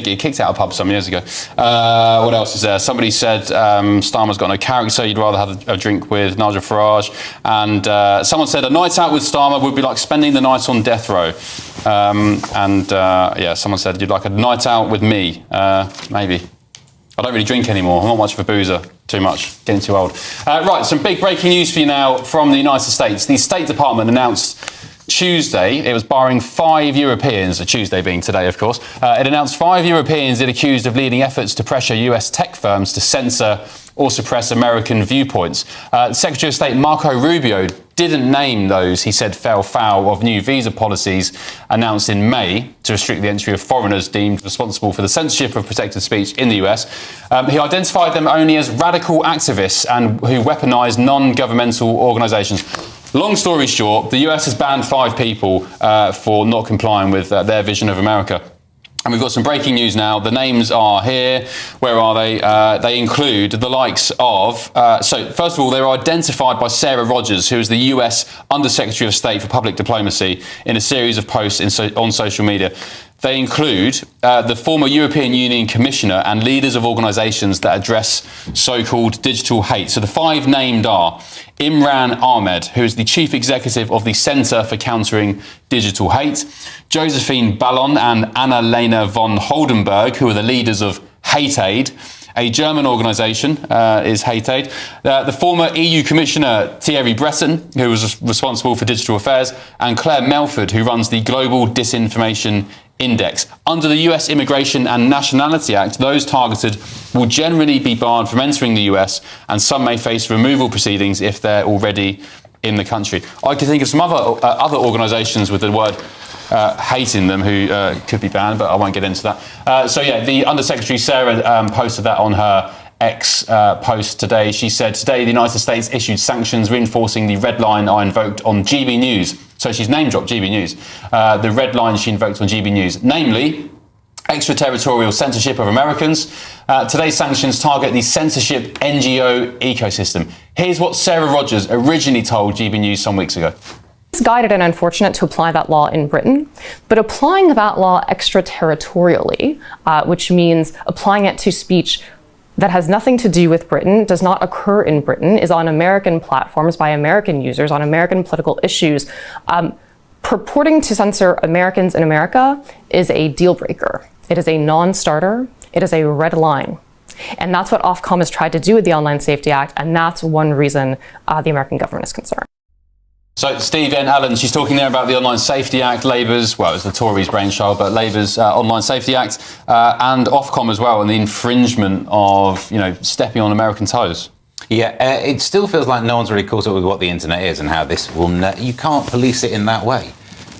get kicked out of pubs some years ago. What else is there? Somebody said Starmer's got no character, so you'd rather have a drink with Nigel Farage. And someone said a night out with Starmer would be like spending the night on death row. Yeah, someone said you'd like a night out with me. Maybe. I don't really drink anymore. I'm not much of a boozer. Too much. Getting too old. Right, some big breaking news for you now from the United States. The State Department announced Tuesday it was barring 5 Europeans, Tuesday being today, of course. It announced 5 Europeans it accused of leading efforts to pressure US tech firms to censor or suppress American viewpoints. Secretary of State Marco Rubio didn't name those he said fell foul of new visa policies announced in May to restrict the entry of foreigners deemed responsible for the censorship of protected speech in the US. He identified them only as radical activists and who weaponise non-governmental organisations. Long story short, the US has banned 5 people for not complying with their vision of America. And we've got some breaking news now. The names are here. Where are they? They include the likes of... so, first of all, they were identified by Sarah Rogers, who is the US Undersecretary of State for Public Diplomacy, in a series of posts on social media. They include the former European Union Commissioner and leaders of organisations that address so-called digital hate. So the 5 named are Imran Ahmed, who is the Chief Executive of the Centre for Countering Digital Hate, Josephine Ballon and Anna-Lena von Holdenberg, who are the leaders of Hate Aid. A German organisation is Hate Aid. The former EU Commissioner Thierry Breton, who was responsible for digital affairs, and Claire Melford, who runs the Global Disinformation Index. Under the US Immigration and Nationality Act, those targeted will generally be barred from entering the US, and some may face removal proceedings if they're already in the country. I can think of some other organisations with the word hate in them who could be banned, but I won't get into that. So yeah, the Undersecretary Sarah posted that on her X post today. She said, today the United States issued sanctions reinforcing the red line I invoked on GB News. So she's name-dropped GB News. The red line she invoked on GB News, namely extraterritorial censorship of Americans. Today's sanctions target the censorship NGO ecosystem. Here's what Sarah Rogers originally told GB News some weeks ago. It's guided and unfortunate to apply that law in Britain, but applying that law extraterritorially, which means applying it to speech that has nothing to do with Britain, does not occur in Britain, is on American platforms by American users on American political issues, purporting to censor Americans in America is a deal breaker. It is a non-starter. It is a red line. And that's what Ofcom has tried to do with the Online Safety Act, and that's one reason the American government is concerned. So Steve N. Allen, she's talking there about the Online Safety Act, Labour's, well, it's the Tories' brainchild, but Labour's Online Safety Act, and Ofcom as well, and the infringement of, stepping on American toes. Yeah, it still feels like no one's really caught up with what the internet is and how this will... you can't police it in that way.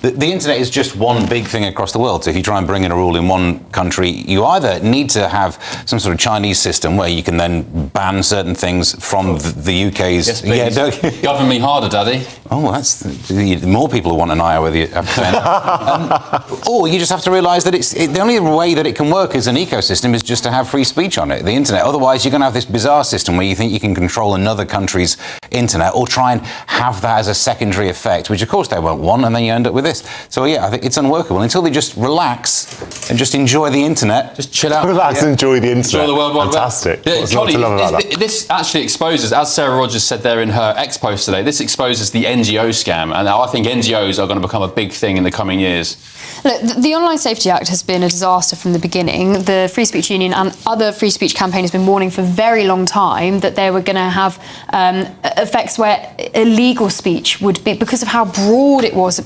The internet is just one big thing across the world. So if you try and bring in a rule in one country, you either need to have some sort of Chinese system where you can then ban certain things from the UK's... Yes, please. Govern me harder, Daddy. Oh, that's... more people want an eye over the... or you just have to realise that the only way that it can work as an ecosystem is just to have free speech on it, the internet. Otherwise, you're going to have this bizarre system where you think you can control another country's internet or try and have that as a secondary effect, which of course they won't want, and then you end up with this. So yeah, I think it's unworkable until they just relax and just enjoy the internet. Just chill out. Relax and enjoy the internet. Enjoy the World Wide Web. Fantastic. Johnny, this actually exposes, as Sarah Rogers said there in her X post today, this exposes the NGO scam, and I think NGOs are going to become a big thing in the coming years. Look, the Online Safety Act has been a disaster from the beginning. The Free Speech Union and other free speech campaign has been warning for a very long time that they were going to have effects where illegal speech would be, because of how broad it was,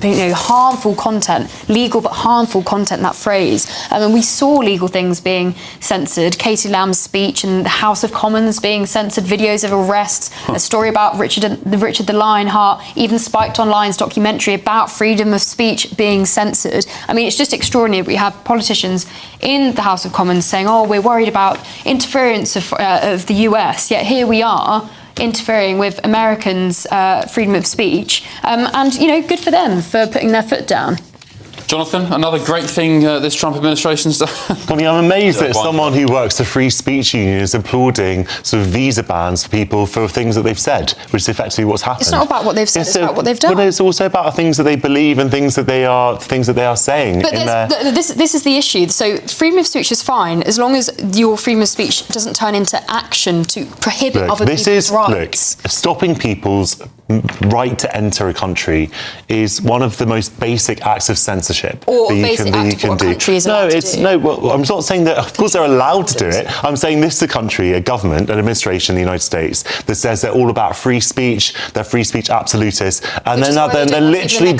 harmful content, legal but harmful content, that phrase. And we saw legal things being censored. Katie Lamb's speech in the House of Commons being censored, videos of arrests, a story about Richard the Lionheart, even Spiked Online's documentary about freedom of speech being censored. I mean, it's just extraordinary. We have politicians in the House of Commons saying, oh, we're worried about interference of the US, yet here we are interfering with Americans' freedom of speech. And, good for them for putting their foot down. Jonathan, another great thing this Trump administration's done. I mean, I'm amazed that someone who works the free speech union is applauding sort of visa bans for people for things that they've said, which is effectively what's happened. It's not about what they've said, it's about what they've done. Well, it's also about things that they believe and things that they are saying. But this is the issue. So freedom of speech is fine as long as your freedom of speech doesn't turn into action to prohibit other people's rights. Look, stopping people's right to enter a country is one of the most basic acts of censorship or that basic act of what a country is allowed to do. Well, I'm not saying that. Of course, they're allowed to do it. I'm saying this is a country, a government, an administration in the United States that says they're all about free speech. They're free speech absolutists, and then they're literally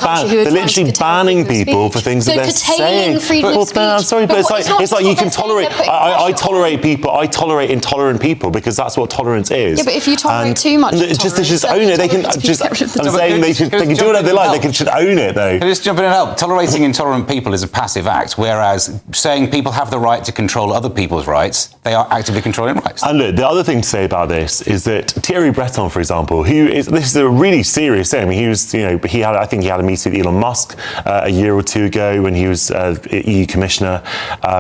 banning people for things that they're saying. I'm sorry, but it's like you can tolerate. I tolerate people. I tolerate intolerant people because that's what tolerance is. Yeah, but if you tolerate too much, just own it. They can just. I'm saying they can do whatever they like. They should own it, though. Can I just jump in and help? Tolerating intolerant people is a passive act, whereas saying people have the right to control other people's rights, they are actively controlling rights. And look, the other thing to say about this is that Thierry Breton, for example, this is a really serious thing. I mean, I think he had a meeting with Elon Musk a year or two ago when he was EU commissioner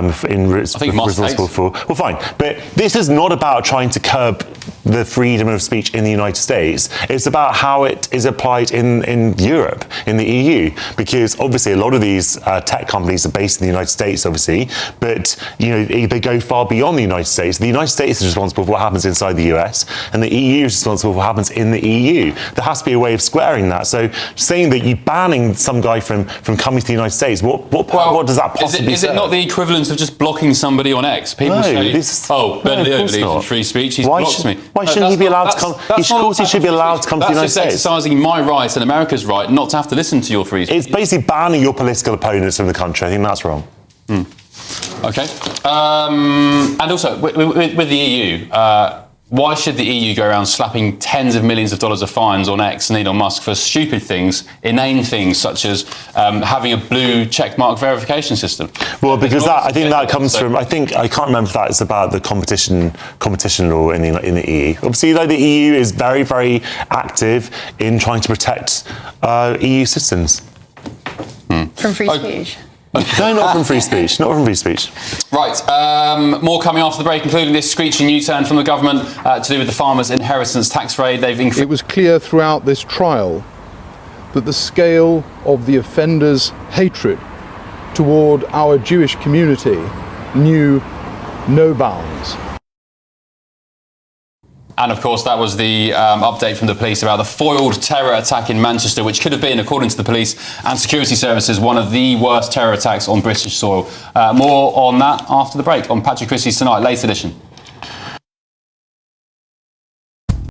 responsible for. Well, fine, but this is not about trying to curb the freedom of speech in the United States. It's about how it is applied in Europe, in the EU, because obviously a lot of these tech companies are based in the United States, obviously, but they go far beyond the United States. The United States is responsible for what happens inside the US, and the EU is responsible for what happens in the EU. There has to be a way of squaring that. So saying that you're banning some guy from coming to the United States, what does that possibly Is it not the equivalent of just blocking somebody on X? People say, Ben Leo believes in free speech, he's blocked me. Why shouldn't he be allowed to come? Of course he should be allowed to come to the United States. That's just exercising my right and America's right not to have to listen to your free speech. It's basically banning your political opponents from the country. I think that's wrong. Okay. And also, with the EU, why should the EU go around slapping tens of millions of dollars of fines on X and Elon Musk for stupid things, inane things, such as having a blue checkmark verification system? Well, because I think that comes from, I can't remember if that's about the competition law in the EU. Obviously, though, the EU is very, very active in trying to protect EU citizens. From free speech. No, not from free speech. Not from free speech. Right. More coming after the break, including this screeching U-turn from the government to do with the farmers' inheritance tax raid. It was clear throughout this trial that the scale of the offenders' hatred toward our Jewish community knew no bounds. And of course, that was the update from the police about the foiled terror attack in Manchester, which could have been, according to the police and security services, one of the worst terror attacks on British soil. More on that after the break on Patrick Christie's Tonight, late edition.